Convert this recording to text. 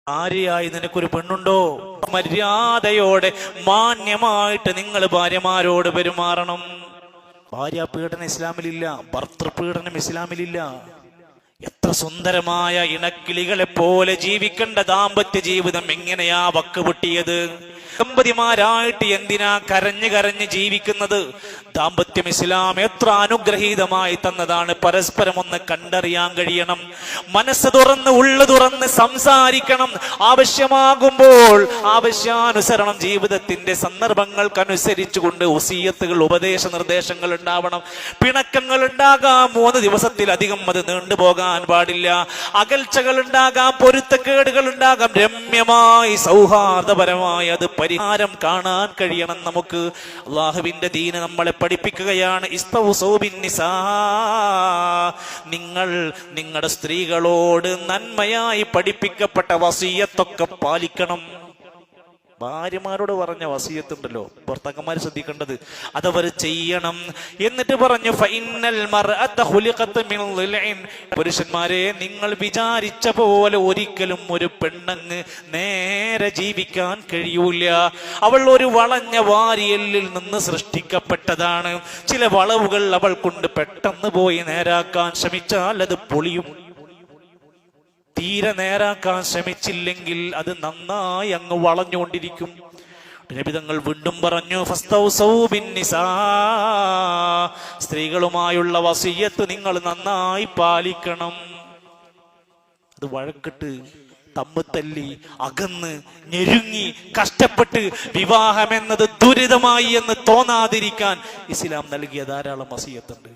ഭാര്യയായി നിനക്കൊരു പെണ്ണുണ്ടോ? മര്യാദയോടെ മാന്യമായിട്ട് നിങ്ങൾ ഭാര്യമാരോട് പെരുമാറണം. ഭാര്യ പീഡനം ഇസ്ലാമിലില്ല, ഭർത്തൃപീഡനം ഇസ്ലാമിലില്ല. എത്ര സുന്ദരമായ ഇണക്കിളികളെ പോലെ ജീവിക്കേണ്ട ദാമ്പത്യ ജീവിതം എങ്ങനെയാ വക്ക് പൊട്ടിയത്? ദമ്പതിമാരായിട്ട് എന്തിനാ കരഞ്ഞു കരഞ്ഞ് ജീവിക്കുന്നത്? ദാമ്പത്യം ഇസ്ലാം എത്ര അനുഗ്രഹീതമായി തന്നതാണ്. പരസ്പരം ഒന്ന് കണ്ടറിയാൻ കഴിയണം, മനസ്സ് തുറന്ന് ഉള്ളു തുറന്ന് സംസാരിക്കണം. ആവശ്യമാകുമ്പോൾ ആവശ്യാനുസരണം ജീവിതത്തിന്റെ സന്ദർഭങ്ങൾക്കനുസരിച്ചുകൊണ്ട് വസിയത്തുകൾ, ഉപദേശ നിർദ്ദേശങ്ങൾ ഉണ്ടാവണം. പിണക്കങ്ങൾ ഉണ്ടാകാം, 3 ദിവസത്തിലധികം അത് നീണ്ടുപോകാൻ പാടില്ല. അകൽച്ചകൾ ഉണ്ടാകാം, പൊരുത്തക്കേടുകൾ ഉണ്ടാകാം. രമ്യമായി സൗഹാർദ്ദപരമായി അത് പരിഹാരം കാണാൻ കഴിയണം നമുക്ക്. അള്ളാഹുവിന്റെ ദീന് നമ്മളെ പഠിപ്പിക്കുകയാണ്. നിങ്ങൾ നിങ്ങളുടെ സ്ത്രീകളോട് നന്മയായി പഠിപ്പിക്കപ്പെട്ട വസിയത്തൊക്കെ പാലിക്കണം. ഭാര്യമാരോട് പറഞ്ഞ വസിയത്തുണ്ടല്ലോ, ഭർത്താക്കന്മാർ ശ്രദ്ധിക്കേണ്ടത്, അതവർ ചെയ്യണം. എന്നിട്ട് പറഞ്ഞു പുരുഷന്മാരെ, നിങ്ങൾ വിചാരിച്ച പോലെ ഒരിക്കലും ഒരു പെണ്ണങ്ങ് നേരെ ജീവിക്കാൻ കഴിയൂല. അവൾ ഒരു വളഞ്ഞ വാരിയലിൽ നിന്ന് സൃഷ്ടിക്കപ്പെട്ടതാണ്. ചില വളവുകൾ അവൾ കൊണ്ട് പെട്ടെന്ന് പോയി നേരാക്കാൻ ശ്രമിച്ചാൽ അത് പൊളിയും. തീരെ നേരാക്കാൻ ശ്രമിച്ചില്ലെങ്കിൽ അത് നന്നായി അങ്ങ് വളഞ്ഞുകൊണ്ടിരിക്കും. നബി തങ്ങൾ വീണ്ടും പറഞ്ഞു, സ്ത്രീകളുമായുള്ള വസിയത്ത് നിങ്ങൾ നന്നായി പാലിക്കണം. അത് വഴക്കിട്ട് തമ്മിത്തല്ലി അകന്ന് ഞെരുങ്ങി കഷ്ടപ്പെട്ട് വിവാഹം എന്നത് ദുരിതമായി എന്ന് തോന്നാതിരിക്കാൻ ഇസ്ലാം നൽകിയ ധാരാളം വസിയത്തുണ്ട്.